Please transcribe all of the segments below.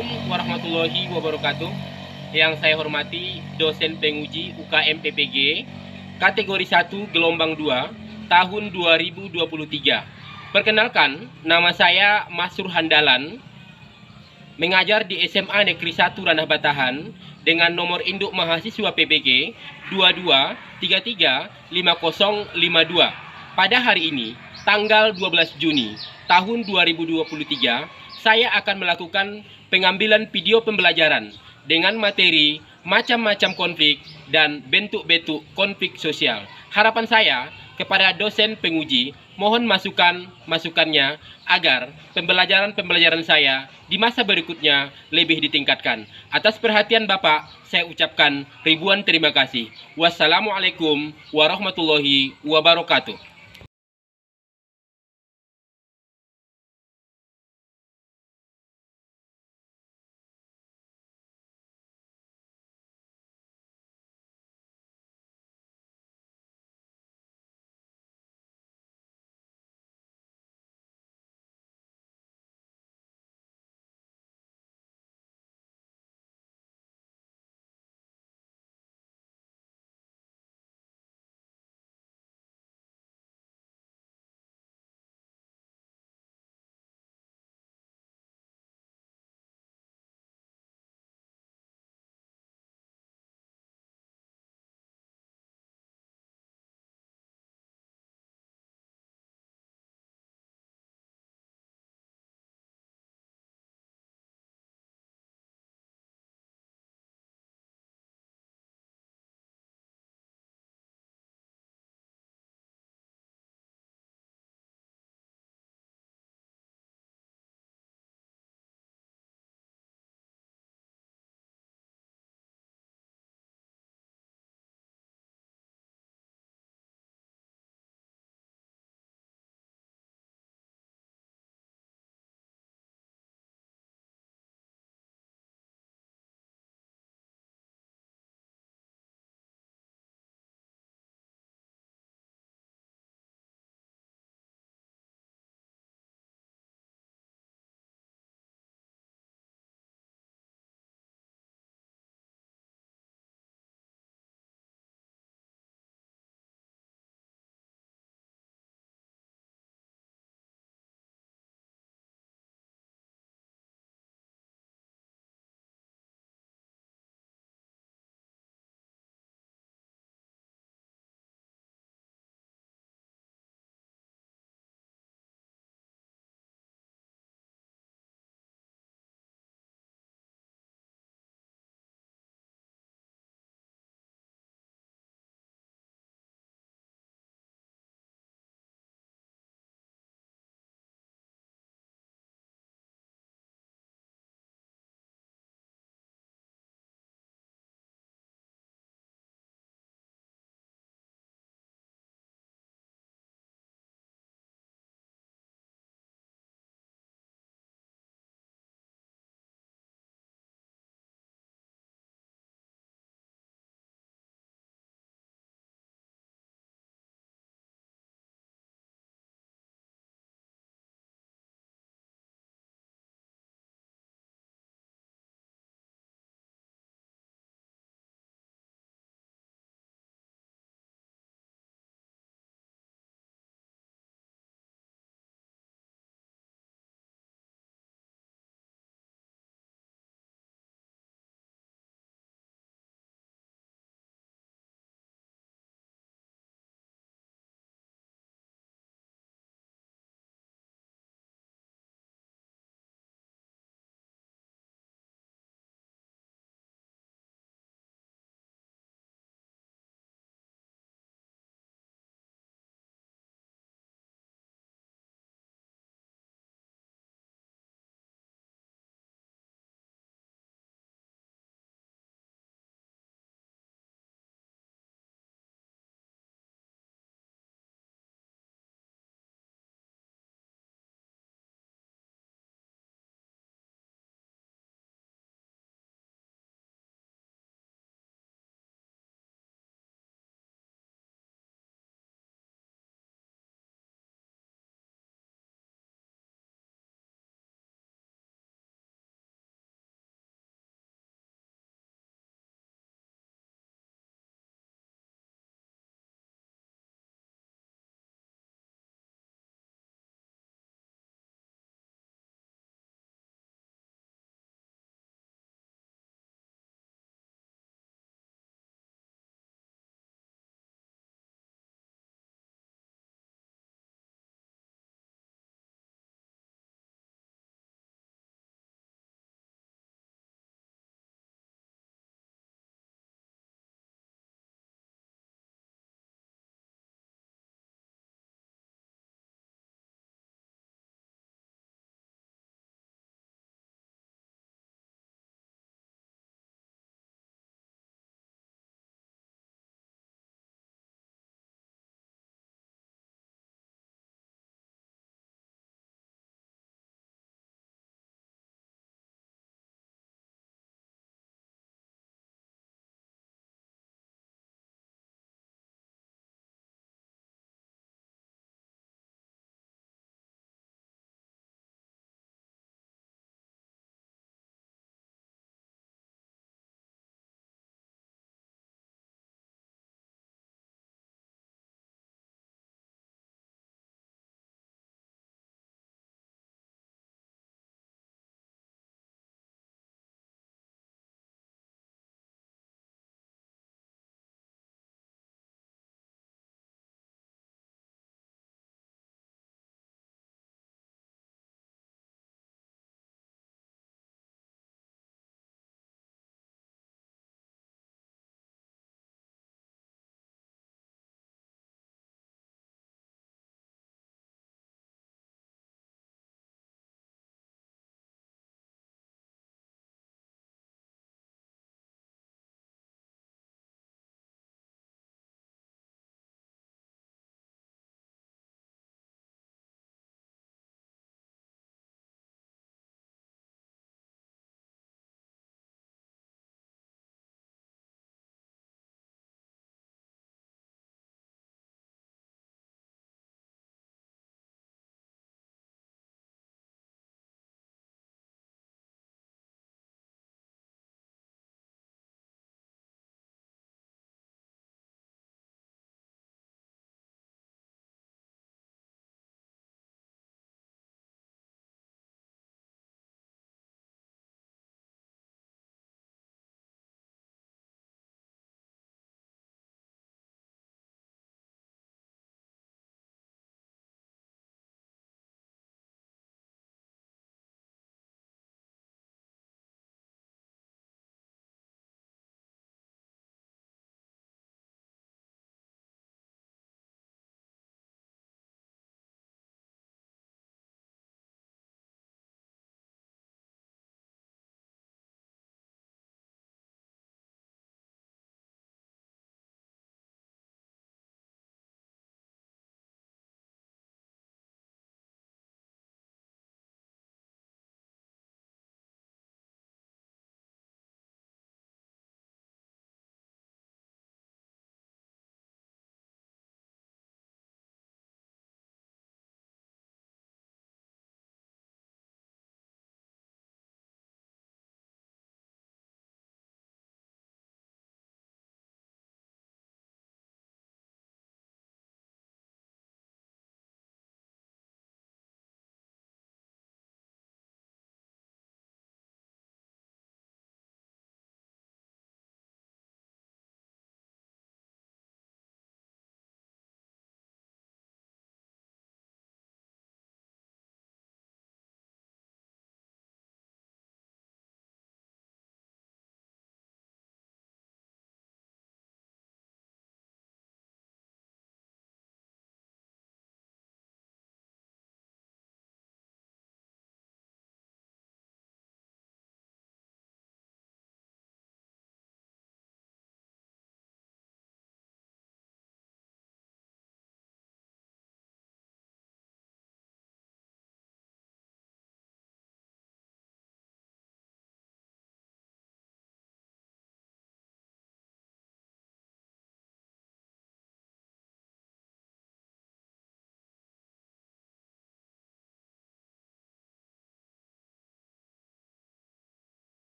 Assalamualaikum warahmatullahi wabarakatuh. Yang saya hormati dosen penguji UKM PPG kategori 1 gelombang 2 tahun 2023. Perkenalkan, nama saya Masrur Handalan, mengajar di SMA Negeri 1 Ranah Batahan dengan nomor induk mahasiswa PPG 22335052. Pada hari ini, tanggal 12 Juni tahun 2023, saya akan melakukan pengambilan video pembelajaran dengan materi macam-macam konflik dan bentuk-bentuk konflik sosial. Harapan saya kepada dosen penguji, mohon masukannya agar pembelajaran saya di masa berikutnya lebih ditingkatkan. Atas perhatian Bapak, saya ucapkan ribuan terima kasih. Wassalamualaikum warahmatullahi wabarakatuh.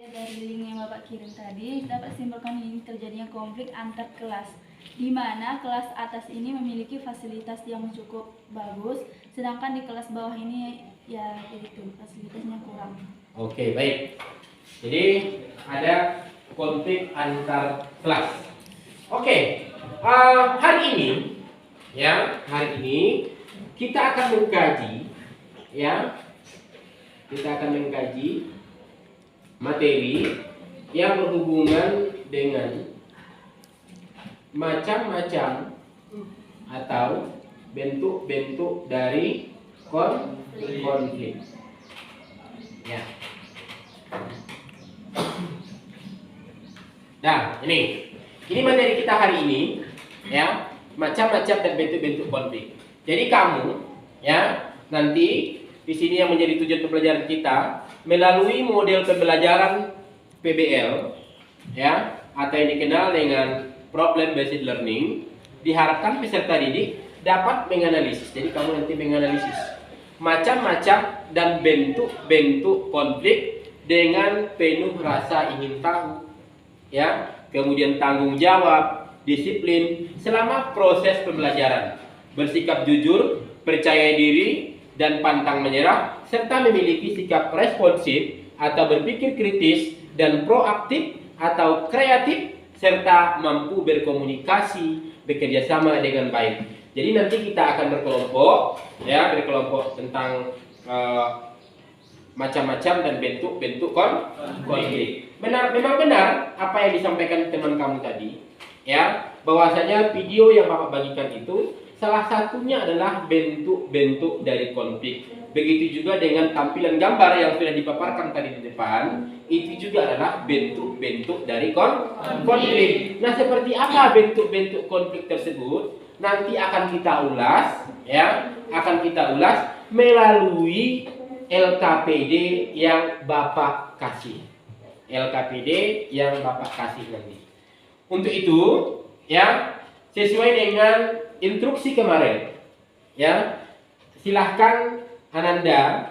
Dari link yang Bapak kirim tadi, dapat simpulkan ini terjadinya konflik antar kelas, di mana kelas atas ini memiliki fasilitas yang cukup bagus, sedangkan di kelas bawah ini ya itu fasilitasnya kurang. Oke, baik. Jadi ada konflik antar kelas. Oke, hari ini kita akan mengkaji, materi yang berhubungan dengan macam-macam atau bentuk-bentuk dari konflik. Ya. Nah, ini materi kita hari ini, ya, macam-macam dan bentuk-bentuk konflik. Jadi kamu, ya, nanti di sini yang menjadi tujuan pembelajaran kita melalui model pembelajaran PBL, ya, atau yang dikenal dengan problem based learning, diharapkan peserta didik dapat menganalisis. Jadi kamu nanti menganalisis macam-macam dan bentuk-bentuk konflik dengan penuh rasa ingin tahu, ya, kemudian tanggung jawab, disiplin selama proses pembelajaran, bersikap jujur, percaya diri, dan pantang menyerah, serta memiliki sikap responsif atau berpikir kritis dan proaktif atau kreatif, serta mampu berkomunikasi, bekerja sama dengan baik. Jadi nanti kita akan berkelompok, ya, tentang macam-macam dan bentuk-bentuk konflik. Memang benar apa yang disampaikan teman kamu tadi, ya, bahwasanya video yang Bapak bagikan itu salah satunya adalah bentuk-bentuk dari konflik. Begitu juga dengan tampilan gambar yang sudah dipaparkan tadi di depan, itu juga adalah bentuk-bentuk dari konflik. Nah, seperti apa bentuk-bentuk konflik tersebut? Nanti akan kita ulas, ya, melalui LKPD yang Bapak kasih. Nanti. Untuk itu, ya, sesuai dengan instruksi kemarin, ya, silahkan Ananda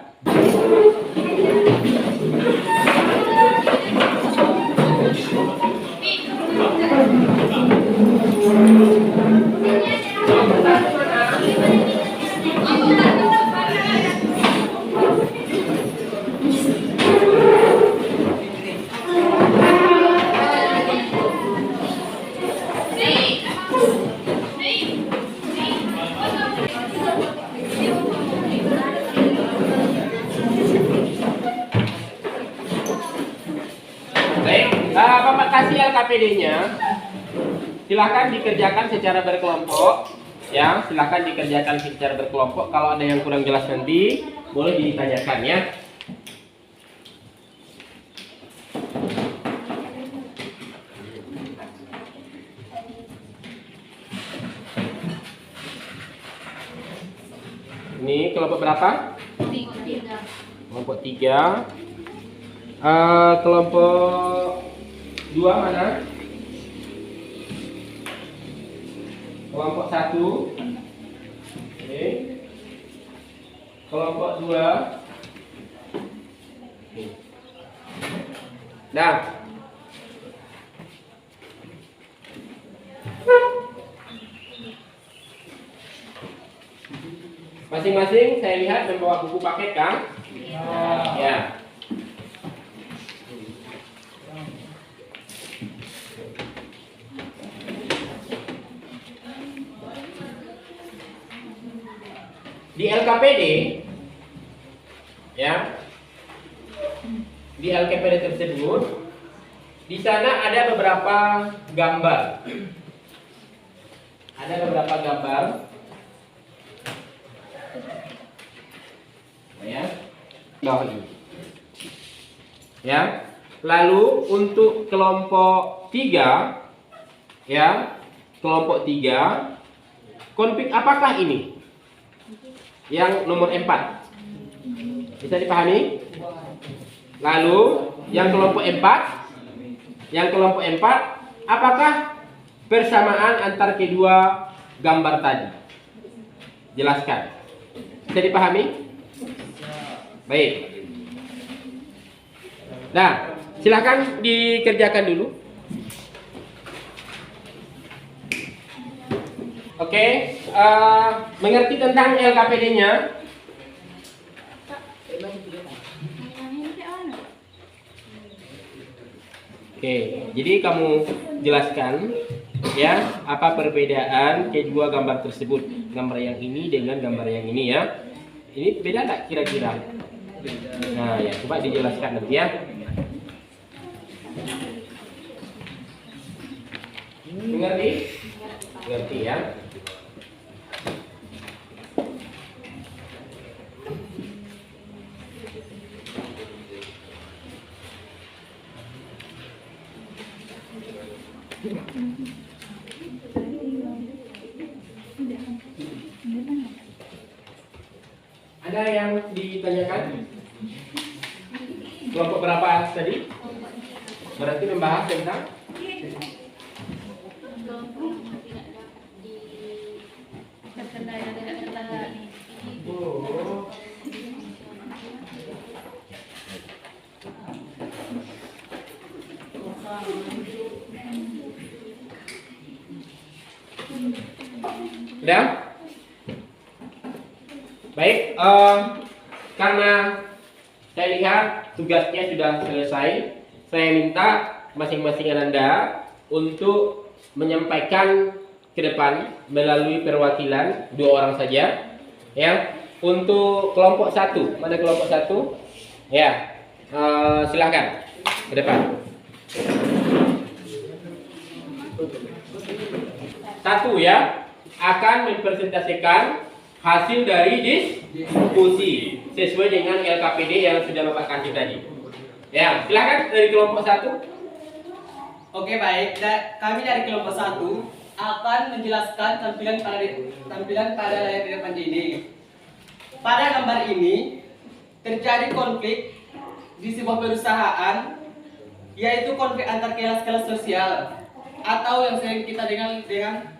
Bapak kasih LKPD-nya. Silahkan dikerjakan secara berkelompok, ya. Silahkan dikerjakan secara berkelompok. Kalau ada yang kurang jelas nanti boleh ditanyakan, ya. Ini kelompok berapa? 3. Kelompok 3. Kelompok 2 mana? Kelompok 1. Oke. Kelompok 2. Nah, masing-masing saya lihat membawa buku paket, kan? Ya. Di LKPD, ya, di LKPD tersebut, di sana ada beberapa gambar. Ya, bawah ini. Ya, lalu untuk kelompok 3, ya, konflik apakah ini? Yang nomor 4 bisa dipahami? Lalu yang kelompok 4, apakah persamaan antar kedua gambar tadi? Jelaskan. Bisa dipahami? Baik. Nah, Silakan dikerjakan dulu. Oke, mengerti tentang LKPD-nya? Oke, jadi kamu jelaskan ya apa perbedaan kedua gambar tersebut, gambar yang ini dengan gambar yang ini ya. Ini beda nggak kira-kira? Nah ya, coba dijelaskan nanti ya. Mengerti? Mengerti ya. Ada yang ditanyakan? Kelompok berapa tadi? Berarti membahas tentang udah? Baik, karena saya lihat tugasnya sudah selesai, saya minta masing-masing Anda untuk menyampaikan ke depan melalui perwakilan 2 orang saja, ya. Untuk kelompok 1, mana kelompok 1? Ya, silahkan ke depan. 1 ya, akan mempresentasikan hasil dari diskusi sesuai dengan LKPD yang sudah Bapak kasih tadi. Ya, silakan dari kelompok 1. Oke, baik. Kami dari kelompok 1 akan menjelaskan tampilan pada layar di depan ini. Pada gambar ini terjadi konflik di sebuah perusahaan, yaitu konflik antar kelas-kelas sosial atau yang sering kita dengar dengan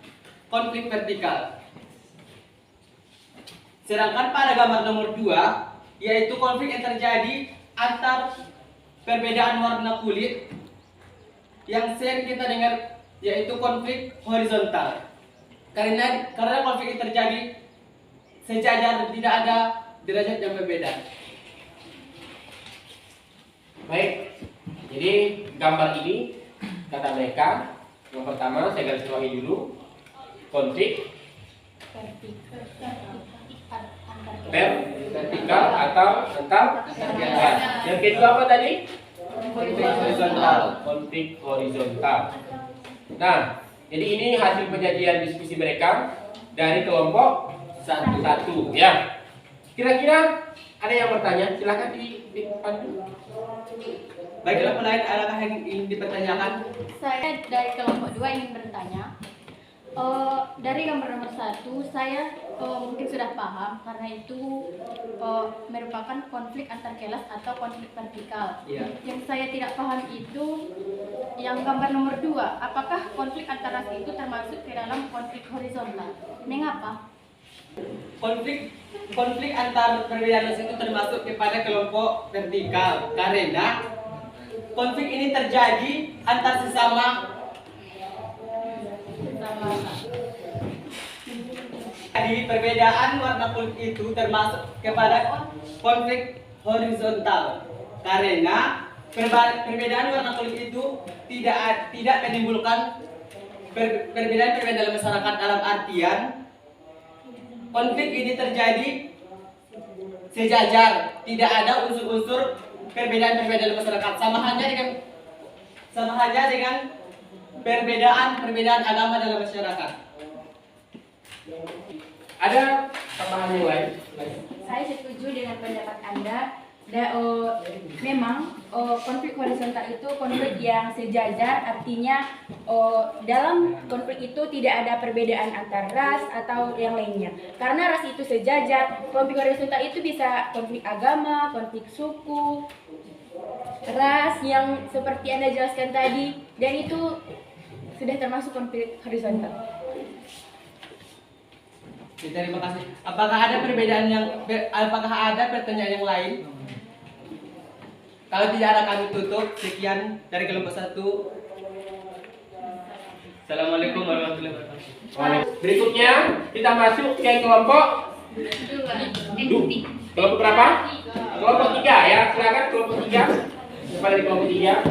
konflik vertikal. Sedangkan pada gambar nomor 2, yaitu konflik yang terjadi antar perbedaan warna kulit yang sering kita dengar, yaitu konflik horizontal. Karena konflik ini terjadi sejajar, tidak ada derajat yang berbeda. Baik, jadi gambar ini kata mereka yang pertama saya garis bawahi dulu, konflik vertikal atau antar kelas. Yang kedua apa tadi? Konflik horizontal. Nah, jadi ini hasil penyajian diskusi mereka dari kelompok 1 ya. Kira-kira ada yang bertanya? Silakan di depan dulu. Baiklah, pelayan, adakah yang ingin dipertanyakan? Saya dari kelompok 2 ingin bertanya. Dari gambar nomor 1 saya mungkin sudah paham karena itu merupakan konflik antar kelas atau konflik vertikal. Iya. Yang saya tidak paham itu yang gambar nomor 2, apakah konflik antar ras itu termasuk ke dalam konflik horizontal? Mengapa? Konflik antar perbedaan ras itu termasuk kepada kelompok vertikal karena konflik ini terjadi antar sesama. Jadi perbedaan warna kulit itu termasuk kepada konflik horizontal karena perbedaan warna kulit itu tidak menimbulkan perbedaan dalam masyarakat, dalam artian konflik ini terjadi sejajar, tidak ada unsur-unsur perbedaan dalam masyarakat, sama hanya dengan perbedaan agama dalam masyarakat. Ada tambahan yang lain? Saya setuju dengan pendapat Anda. Memang konflik horizontal itu konflik yang sejajar, artinya dalam konflik itu tidak ada perbedaan antar ras atau yang lainnya. Karena ras itu sejajar, konflik horizontal itu bisa konflik agama, konflik suku, ras yang seperti Anda jelaskan tadi, dan itu sudah termasuk konflik horizontal. Terima kasih. Apakah ada pertanyaan yang lain? Kalau tidak ada kami tutup. Sekian dari kelompok 1. Assalamualaikum warahmatullahi wabarakatuh. Berikutnya kita masuk ke kelompok kelompok berapa? Kelompok 3 ya. Silakan kelompok 3. Siapa dari kelompok 3?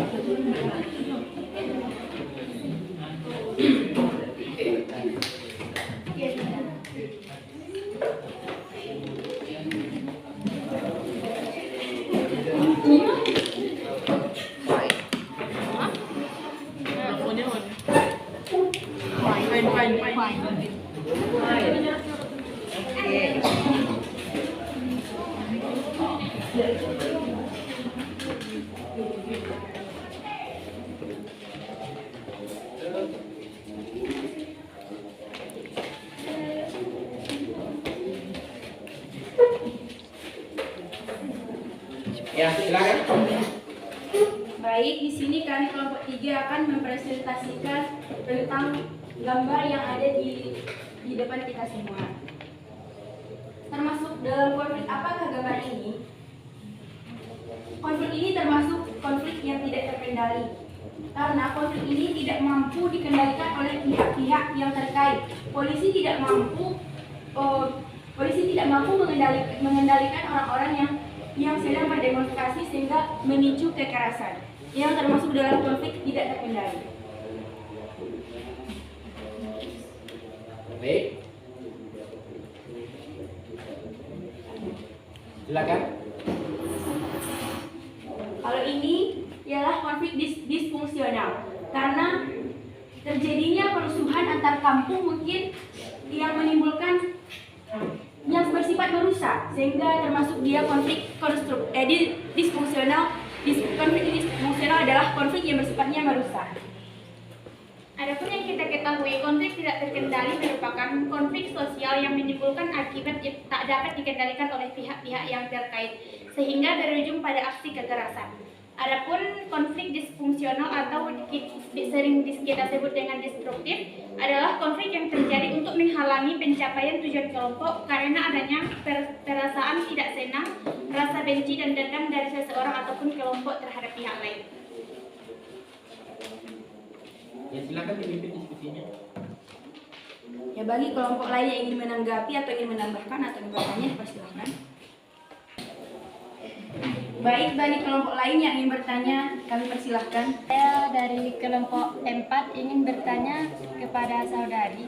Ya, silakan. Baik, di sini kami kelompok 3 akan mempresentasikan tentang gambar yang ada di depan kita semua. Termasuk dalam konflik apakah gambar ini? Konflik ini termasuk konflik yang tidak terkendali. Karena konflik ini tidak mampu dikendalikan oleh pihak-pihak yang terkait. Polisi tidak mampu mengendalikan orang-orang yang sedang berdemonstrasi sehingga memicu kekerasan yang termasuk dalam konflik tidak terkendali. Baik. Silakan. Kalau ini ialah konflik disfungsional karena terjadinya kerusuhan antar kampung mungkin yang menimbulkan yang bersifat merusak sehingga termasuk dia konflik disfungsional. Konflik disfungsional adalah konflik yang bersifatnya merusak. Adapun yang kita ketahui, konflik tidak terkendali merupakan konflik sosial yang menimbulkan akibat yang tak dapat dikendalikan oleh pihak-pihak yang terkait, sehingga berujung pada aksi kekerasan. Adapun konflik disfungsional atau sering kita sebut dengan destruktif adalah konflik yang terjadi untuk menghalangi pencapaian tujuan kelompok karena adanya perasaan tidak senang, rasa benci dan dendam dari seseorang ataupun kelompok terhadap pihak lain. Ya, silakan dipimpin diskusinya. Ya, bagi kelompok lain yang ingin menanggapi atau ingin menambahkan atau ingin bertanya, persilahkan. Baik, bagi kelompok lain yang ingin bertanya, kami persilahkan. Saya dari kelompok 4 ingin bertanya kepada saudari.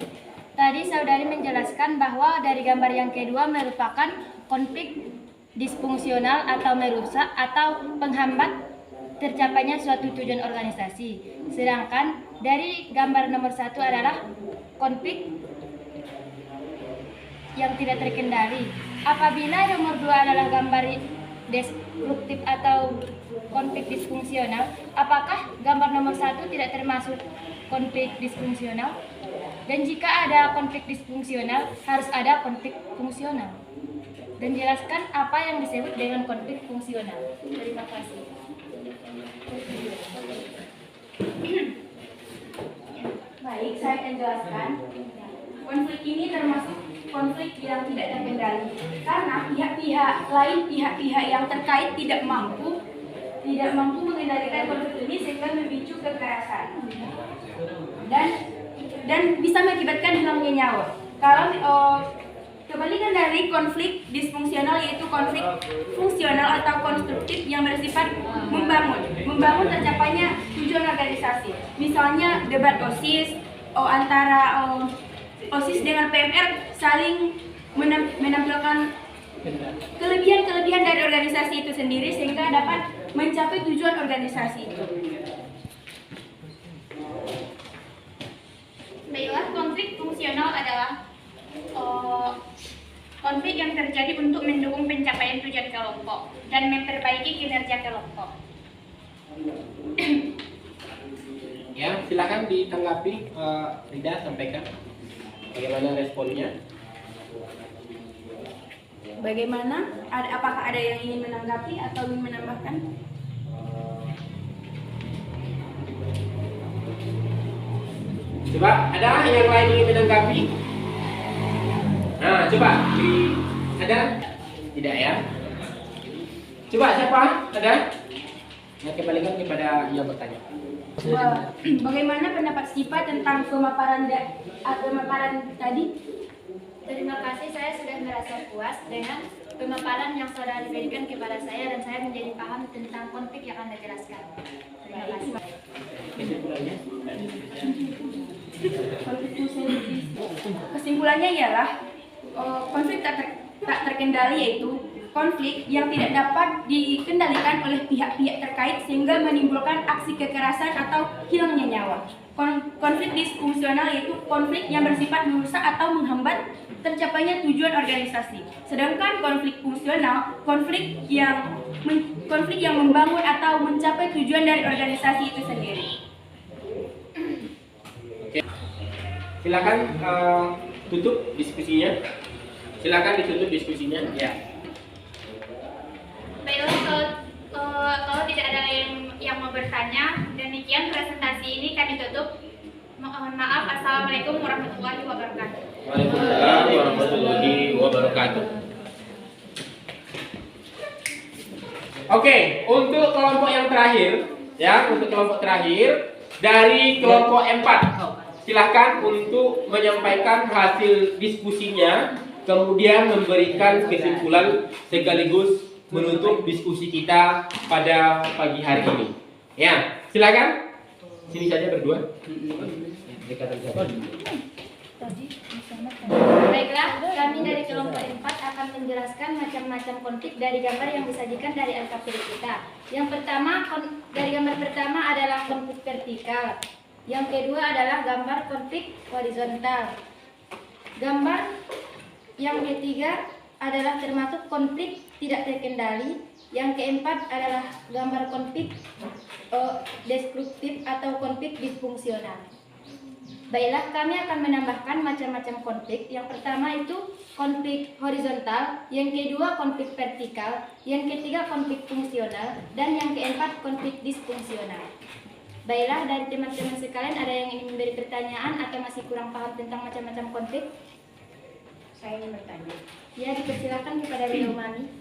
Tadi saudari menjelaskan bahwa dari gambar yang kedua merupakan konflik disfungsional atau merusak atau penghambat tercapainya suatu tujuan organisasi. Sedangkan dari gambar nomor 1 adalah konflik yang tidak terkendali. Apabila nomor 2 adalah gambar destruktif atau konflik disfungsional, apakah gambar nomor 1 tidak termasuk konflik disfungsional? Dan jika ada konflik disfungsional, harus ada konflik fungsional. Dan jelaskan apa yang disebut dengan konflik fungsional. Terima kasih. Baik, saya akan jelaskan. Konflik ini termasuk konflik yang tidak terkendali karena pihak-pihak yang terkait tidak mampu mengendalikan konflik ini sehingga memicu kekerasan dan bisa mengakibatkan hilangnya nyawa. Kalau kebalikan dari konflik disfungsional yaitu konflik fungsional atau konstruktif yang bersifat membangun tercapainya tujuan organisasi. Misalnya debat OSIS antara OSIS dengan PMR saling menampilkan kelebihan dari organisasi itu sendiri sehingga dapat mencapai tujuan organisasi itu. Baiklah, konflik fungsional adalah konflik yang terjadi untuk mendukung pencapaian tujuan kelompok dan memperbaiki kinerja kelompok. Ya, silakan ditanggapi. Rida, sampaikan bagaimana responnya. Bagaimana? Apakah ada yang ingin menanggapi atau ingin menambahkan? Coba, ada yang lain ingin menanggapi? Nah, coba. Ada? Tidak ya? Coba, siapa? Ada? Yang kembalikan kepada yang bertanya. Bagaimana pendapat Sipa tentang pemaparan tadi? Terima kasih, saya sudah merasa puas dengan pemaparan yang saudara berikan kepada saya dan saya menjadi paham tentang konflik yang Anda jelaskan. Terima kasih. Kesimpulannya? Kesimpulannya ialah konflik tak terkendali, yaitu konflik yang tidak dapat dikendalikan oleh pihak-pihak terkait sehingga menimbulkan aksi kekerasan atau hilangnya nyawa. Konflik disfungsional yaitu konflik yang bersifat merusak atau menghambat tercapainya tujuan organisasi. Sedangkan konflik fungsional, konflik yang membangun atau mencapai tujuan dari organisasi itu sendiri. Oke. Silakan tutup diskusinya. Silakan ditutup diskusinya. Ya. Baiklah, kalau tidak ada yang mau bertanya, demikian presentasi ini kami tutup. Mohon maaf. Assalamualaikum warahmatullahi wabarakatuh. Waalaikumsalam warahmatullahi wabarakatuh. Oke, untuk kelompok yang terakhir, ya, untuk kelompok terakhir dari kelompok 4, silahkan untuk menyampaikan hasil diskusinya, kemudian memberikan kesimpulan sekaligus menutup diskusi kita pada pagi hari ini. Ya, silakan. Sini saja berdua. Baiklah, kami dari kelompok 4 akan menjelaskan macam-macam konflik dari gambar yang disajikan dari LKPD kita. Yang pertama, dari gambar pertama adalah konflik vertikal. Yang kedua adalah gambar konflik horizontal. Gambar yang ketiga adalah termasuk konflik tidak terkendali. Yang keempat adalah gambar konflik destruktif atau konflik disfungsional. Baiklah, kami akan menambahkan macam-macam konflik. Yang pertama itu konflik horizontal, yang kedua konflik vertikal, yang ketiga konflik fungsional, dan yang keempat konflik disfungsional. Baiklah, dari teman-teman sekalian ada yang ingin memberi pertanyaan atau masih kurang paham tentang macam-macam konflik? Saya ingin bertanya. Ya, dipersilakan kepada beliau Mami.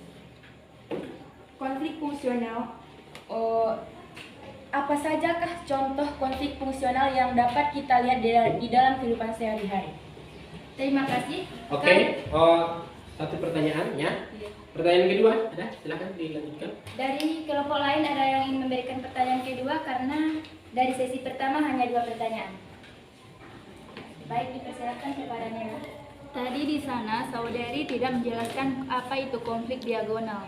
Konflik fungsional. Apa sajakah contoh konflik fungsional yang dapat kita lihat di dalam kehidupan sehari-hari? Terima kasih. Oke, satu pertanyaan ya. Pertanyaan kedua, ada? Silakan dilanjutkan. Dari kelompok lain ada yang ingin memberikan pertanyaan kedua karena dari sesi pertama hanya 2 pertanyaan. Baik, dipersilakan kepada Nela. Tadi di sana saudari tidak menjelaskan apa itu konflik diagonal.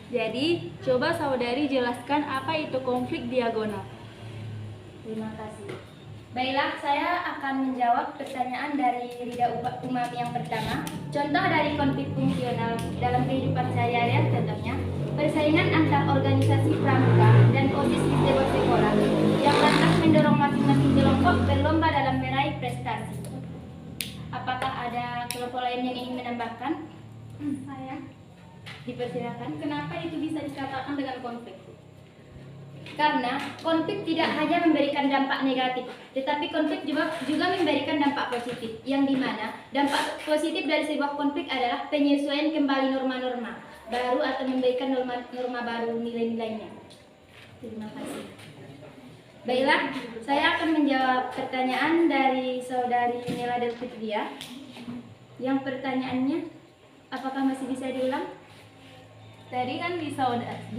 Jadi, coba saudari jelaskan apa itu konflik diagonal. Terima kasih. Baiklah, saya akan menjawab pertanyaan dari Rida Umami yang pertama. Contoh dari konflik fungsional dalam kehidupan sehari-hari contohnya persaingan antar organisasi pramuka dan OSIS di sebuah sekolah yang lantas mendorong masing-masing kelompok berlomba dalam meraih prestasi. Apakah ada kelompok lain yang ingin menambahkan? Saya. Dipersilakan. Kenapa itu bisa dikatakan dengan konflik? Karena konflik tidak hanya memberikan dampak negatif, tetapi konflik juga memberikan dampak positif, yang dimana dampak positif dari sebuah konflik adalah penyesuaian kembali norma-norma baru atau memberikan norma baru nilai-nilainya. Terima kasih. Baiklah, saya akan menjawab pertanyaan dari saudari Nela Del Fitria. Yang pertanyaannya, apakah masih bisa diulang? Tadi kan di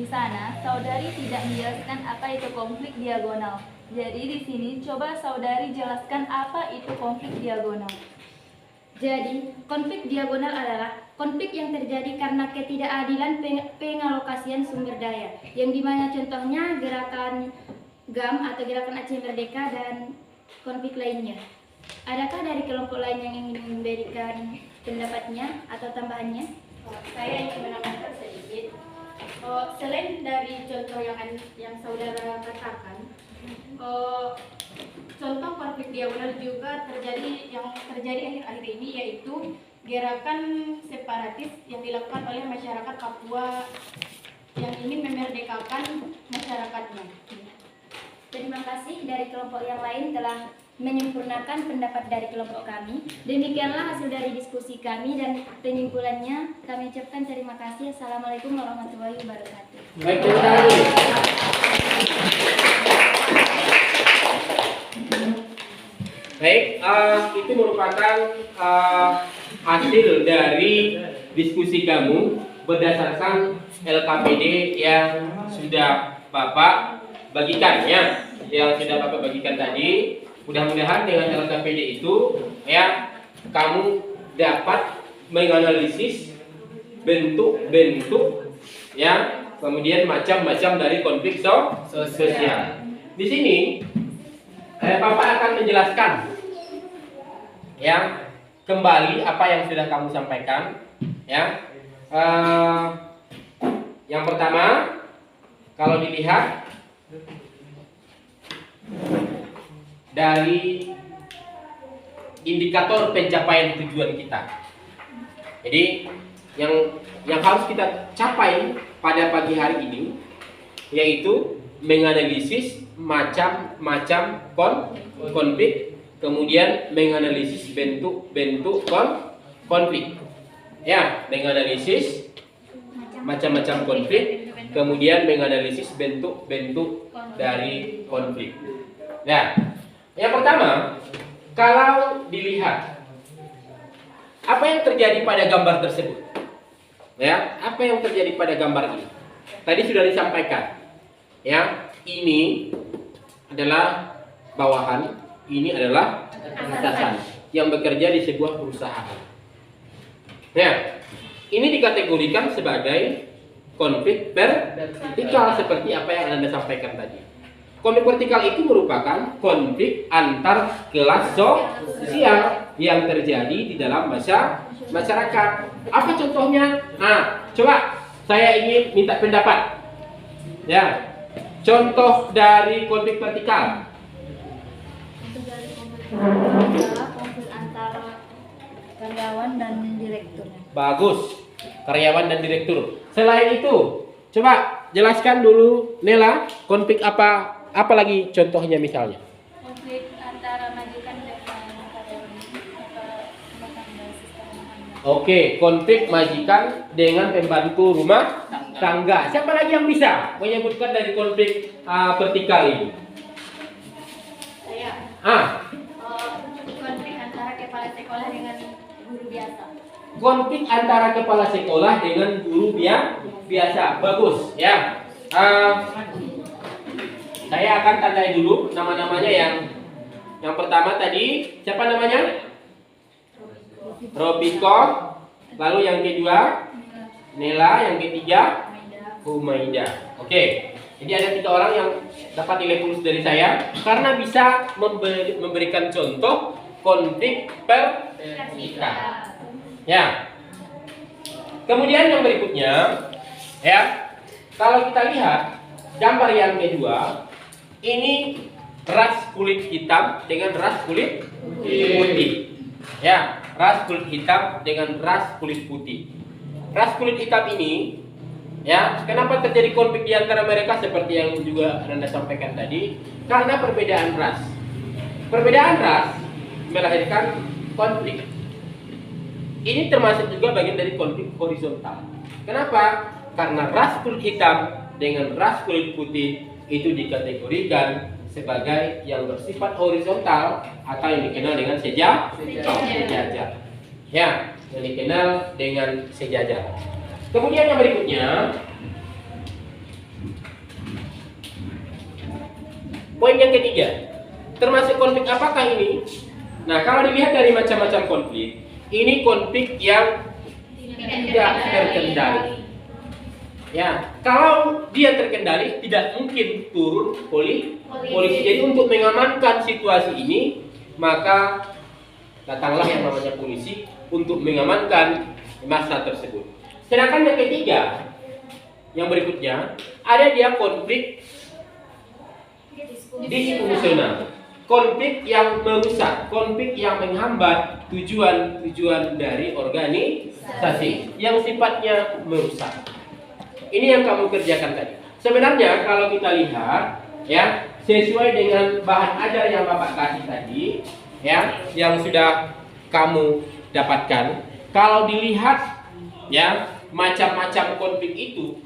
sana saudari tidak menjelaskan apa itu konflik diagonal. Jadi di sini coba saudari jelaskan apa itu konflik diagonal. Jadi, konflik diagonal adalah konflik yang terjadi karena ketidakadilan pengalokasian sumber daya, yang dimana contohnya gerakan GAM atau gerakan Aceh Merdeka dan konflik lainnya. Adakah dari kelompok lain yang ingin memberikan pendapatnya atau tambahannya? Saya ingin menambahkan sedikit. Selain dari contoh yang saudara katakan, contoh konflik diagonal juga terjadi akhir-akhir ini, yaitu gerakan separatis yang dilakukan oleh masyarakat Papua yang ingin memerdekakan masyarakatnya. Terima kasih dari kelompok yang lain telah menyempurnakan pendapat dari kelompok kami. Demikianlah hasil dari diskusi kami dan penyimpulannya kami ucapkan terima kasih. Assalamualaikum warahmatullahi wabarakatuh. Baik, terima kasih. merupakan hasil dari diskusi kamu berdasarkan LKPD yang sudah Bapak bagikan ya, yang sudah Bapak bagikan tadi. Mudah-mudahan dengan LKPD itu ya kamu dapat menganalisis bentuk-bentuk ya, kemudian macam-macam dari konflik sosial. Di sini Bapak akan menjelaskan ya kembali apa yang sudah kamu sampaikan ya. Yang pertama, kalau dilihat dari indikator pencapaian tujuan kita. Jadi yang harus kita capai pada pagi hari ini yaitu menganalisis macam-macam konflik, kemudian menganalisis bentuk-bentuk konflik. Ya, menganalisis macam-macam konflik, kemudian menganalisis bentuk-bentuk dari konflik. Nah, yang pertama, kalau dilihat apa yang terjadi pada gambar tersebut, ya, apa yang terjadi pada gambar ini? Tadi sudah disampaikan, ya, ini adalah bawahan, ini adalah atasan yang bekerja di sebuah perusahaan. Ya, ini dikategorikan sebagai konflik vertikal seperti apa yang Anda sampaikan tadi. Konflik vertikal itu merupakan konflik antar kelas sosial yang terjadi di dalam masyarakat. Apa contohnya? Nah, coba saya ingin minta pendapat. Ya, contoh dari konflik vertikal. Untuk dari konflik adalah konflik antara karyawan dan direkturnya. Bagus, karyawan dan direktur. Selain itu, coba jelaskan dulu Nela, konflik apa lagi contohnya misalnya? Konflik antara majikan dan karyawan tangga sistem rumah tangga. Oke, konflik majikan dengan pembantu rumah tangga. Siapa lagi yang bisa menyebutkan dari konflik vertikal ini? Saya konflik antara kepala sekolah dengan guru biasa. Konflik antara kepala sekolah dengan guru biasa. Bagus ya. Saya akan tandai dulu nama-namanya. Yang pertama tadi siapa namanya? Robiko. Lalu yang kedua Nela, yang ketiga Humaida. Oke. Jadi ada 3 orang yang dapat nilai plus dari saya karena bisa memberikan contoh konflik vertikal. Ya. Kemudian yang berikutnya, ya, kalau kita lihat gambar yang kedua, ini ras kulit hitam dengan ras kulit putih. Ya, ras kulit hitam dengan ras kulit putih. Ras kulit hitam ini, ya, kenapa terjadi konflik di antara mereka seperti yang juga Anda sampaikan tadi? Karena perbedaan ras. Perbedaan ras melahirkan konflik. Ini termasuk juga bagian dari konflik horizontal. Kenapa? Karena ras kulit hitam dengan ras kulit putih itu dikategorikan sebagai yang bersifat horizontal atau yang dikenal dengan sejajar. Ya, yang dikenal dengan sejajar. Kemudian yang berikutnya, poin yang ketiga, termasuk konflik apakah ini? Nah, kalau dilihat dari macam-macam konflik, ini konflik yang tidak terkendali. Ya, kalau dia terkendali, tidak mungkin turun polisi. Jadi untuk mengamankan situasi ini, maka datanglah yang namanya polisi untuk mengamankan masa tersebut. Sedangkan yang ketiga, yang berikutnya, ada dia konflik disfungsional. Konflik yang merusak, konflik yang menghambat tujuan-tujuan dari organisasi yang sifatnya merusak. Ini yang kamu kerjakan tadi. Sebenarnya kalau kita lihat, ya, sesuai dengan bahan ajar yang Bapak kasih tadi, ya, yang sudah kamu dapatkan, kalau dilihat, ya, macam-macam konflik itu,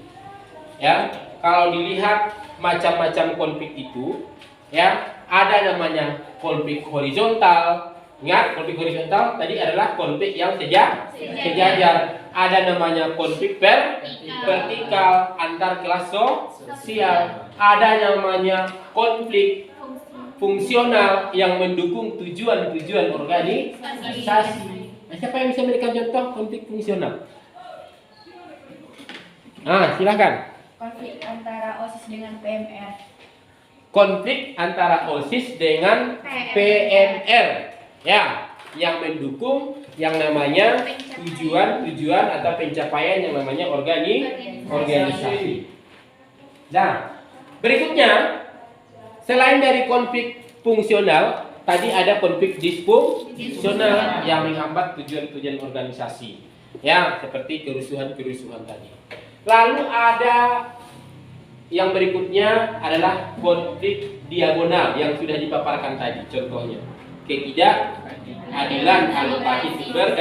ya, kalau dilihat macam-macam konflik itu, ya, ada namanya konflik horizontal, Ingat, konflik horizontal tadi adalah konflik yang sejajar. Ada namanya konflik vertikal antar kelas sosial. Ada namanya konflik fungsional yang mendukung tujuan-tujuan organisasi. Nah, siapa yang bisa memberikan contoh konflik fungsional? Silakan. Konflik antara OSIS dengan PMR. Konflik antara OSIS dengan PMR. Ya, yang mendukung yang namanya tujuan-tujuan atau pencapaian yang namanya organisasi. Nah, berikutnya selain dari konflik fungsional, tadi ada konflik disfungsional yang menghambat tujuan-tujuan organisasi. Ya, seperti kerusuhan-kerusuhan tadi. Lalu ada yang berikutnya adalah konflik diagonal yang sudah dipaparkan tadi. Contohnya, ketidakadilan alokasi sumber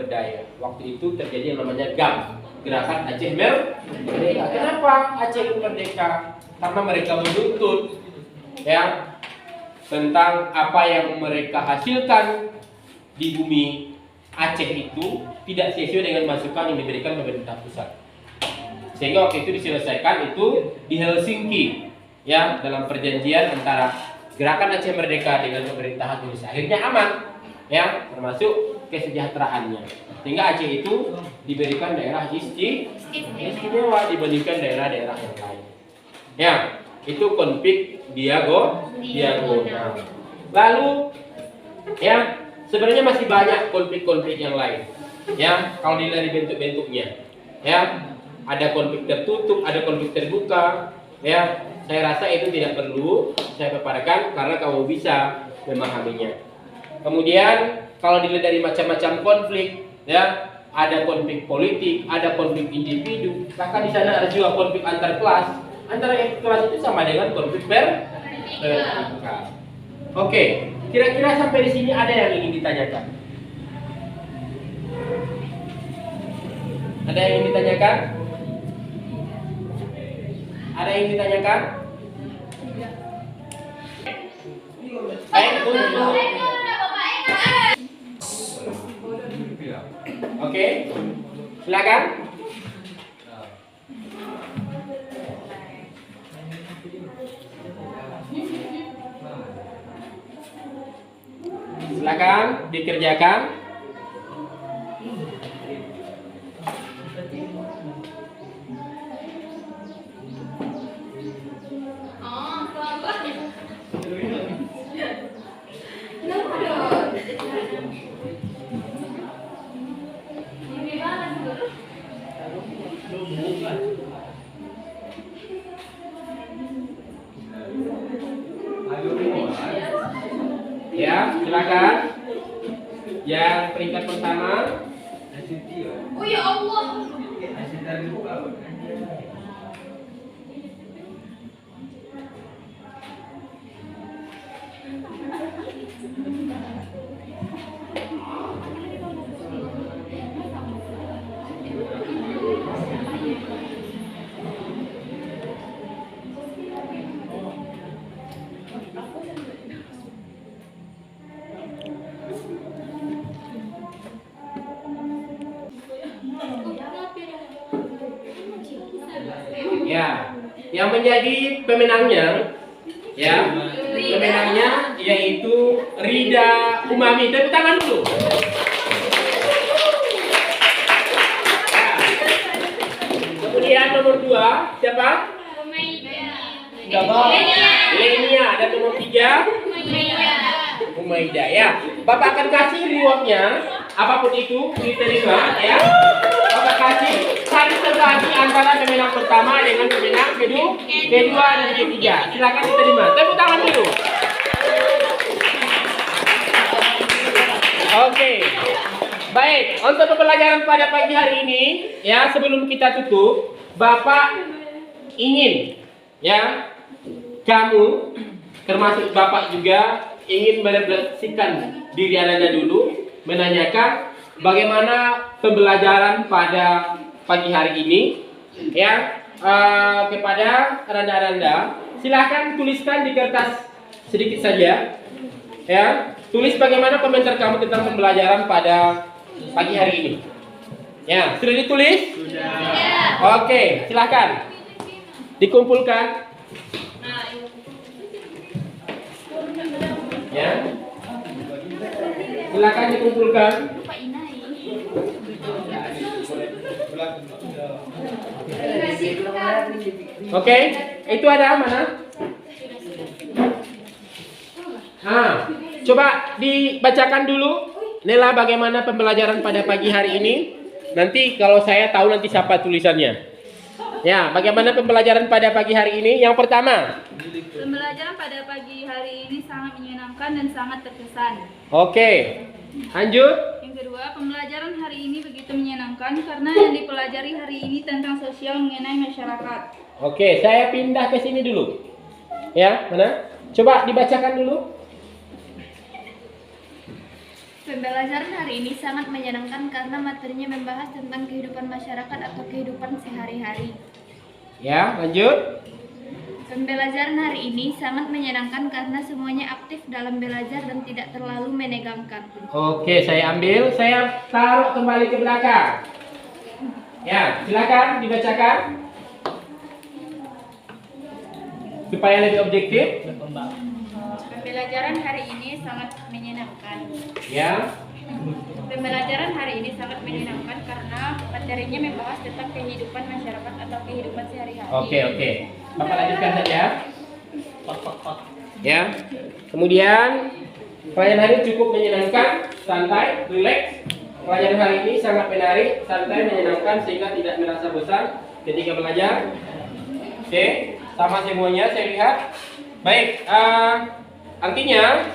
daya. Waktu itu terjadi yang namanya GAM, Gerakan Aceh Merdeka. Kenapa Aceh merdeka? Karena mereka menuntut ya tentang apa yang mereka hasilkan di bumi Aceh itu tidak sesuai dengan masukan yang diberikan pemerintah pusat. Sehingga waktu itu diselesaikan itu di Helsinki ya, dalam perjanjian antara Gerakan Aceh Merdeka dengan pemerintahan Indonesia. Akhirnya aman ya, termasuk kesejahteraannya. Sehingga Aceh itu diberikan daerah istimewa dibandingkan daerah-daerah yang lain. Ya, itu konflik diagonal. Lalu ya, sebenarnya masih banyak konflik-konflik yang lain. Ya, kalau dilihat dari bentuk-bentuknya. Ya, ada konflik tertutup, ada konflik terbuka. Ya, saya rasa itu tidak perlu saya paparkan karena kamu bisa memahaminya. Kemudian kalau dilihat dari macam-macam konflik, ya, ada konflik politik, ada konflik individu, bahkan di sana ada juga konflik antar kelas. Antara kelas itu sama dengan konflik vertikal. Oke, kira-kira sampai di sini ada yang ingin ditanyakan? Ada yang ingin ditanyakan? Ada yang ditanyakan? Oke, silakan. Silakan dikerjakan. Ya, silakan. Yang peringkat pertama. Oh ya Allah. Ya, yang menjadi pemenangnya, ya, pemenangnya yaitu Rida Umami. Tepuk tangan dulu. Ya. Kemudian nomor 2 siapa? Lenia. Dan nomor 3 Umaida. Ya, Bapak akan kasih rewardnya, apapun itu diterima ya. Bapak kasih harus terbagi antara pemenang pertama dengan pemenang kedua dan ketiga. Silakan diterima. Tepuk tangan dulu. Oke. Baik, untuk pembelajaran pada pagi hari ini ya, sebelum kita tutup, Bapak ingin ya, kamu termasuk Bapak juga ingin merefleksikan diri Anda dulu, menanyakan bagaimana pembelajaran pada pagi hari ini ya, kepada Anda. Silahkan tuliskan di kertas sedikit saja Ya, tulis bagaimana komentar kamu tentang pembelajaran pada pagi hari ini. Ya, sudah ditulis? Sudah. Oke, silahkan dikumpulkan. Ya, silakan dikumpulkan. Oke, itu ada mana? Coba dibacakan dulu, Nela, bagaimana pembelajaran pada pagi hari ini. Nanti kalau saya tahu nanti siapa tulisannya. Ya, bagaimana pembelajaran pada pagi hari ini? Yang pertama. Pembelajaran pada pagi hari ini sangat menyenangkan dan sangat terkesan. Oke, lanjut. Yang kedua, pembelajaran hari ini begitu menyenangkan karena yang dipelajari hari ini tentang sosial mengenai masyarakat. Oke, saya pindah ke sini dulu. Ya, mana? Coba dibacakan dulu. Pembelajaran hari ini sangat menyenangkan karena materinya membahas tentang kehidupan masyarakat atau kehidupan sehari-hari. Ya, lanjut. Pembelajaran hari ini sangat menyenangkan karena semuanya aktif dalam belajar dan tidak terlalu menegangkan. Oke, saya ambil, saya taruh kembali ke belakang. Ya, silakan dibacakan supaya lebih objektif. Pembelajaran hari ini sangat menyenangkan. Ya. Pembelajaran hari ini sangat menyenangkan karena materinya membahas tentang kehidupan masyarakat atau kehidupan sehari-hari. Oke. Bapak lanjutkan saja. Ya. Kemudian pelajaran hari ini cukup menyenangkan, santai, rileks. Pelajaran hari ini sangat menarik, santai, menyenangkan sehingga tidak merasa bosan ketika belajar. Oke, sama semuanya saya lihat. Baik, artinya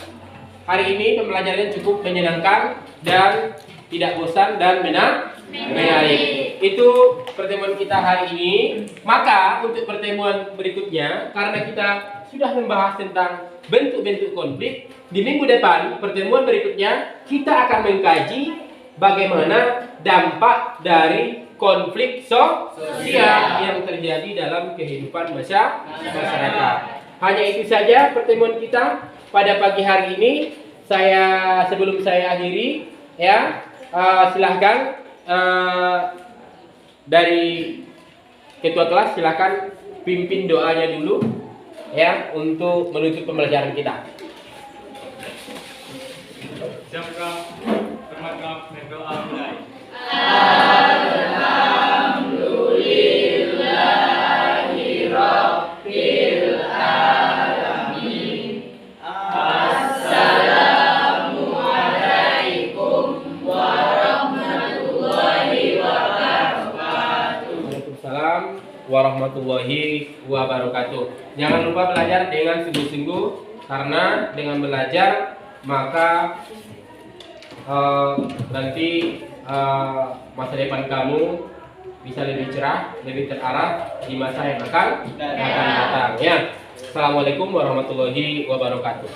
hari ini pembelajaran cukup menyenangkan dan tidak bosan dan menarik. Itu pertemuan kita hari ini. Maka untuk pertemuan berikutnya, karena kita sudah membahas tentang bentuk-bentuk konflik, di minggu depan pertemuan berikutnya kita akan mengkaji bagaimana dampak dari konflik sosial yang terjadi dalam kehidupan masyarakat. Hanya itu saja pertemuan kita pada pagi hari ini. Sebelum saya akhiri, ya, silahkan dari ketua kelas silahkan pimpin doanya dulu, ya, untuk menutup pembelajaran kita. Siapkan, bermakna berdoa mulai. Warahmatullahi wabarakatuh. Jangan lupa belajar dengan sungguh-sungguh, karena dengan belajar maka nanti masa depan kamu bisa lebih cerah, lebih terarah di masa yang akan datang. Ya. Assalamualaikum warahmatullahi wabarakatuh.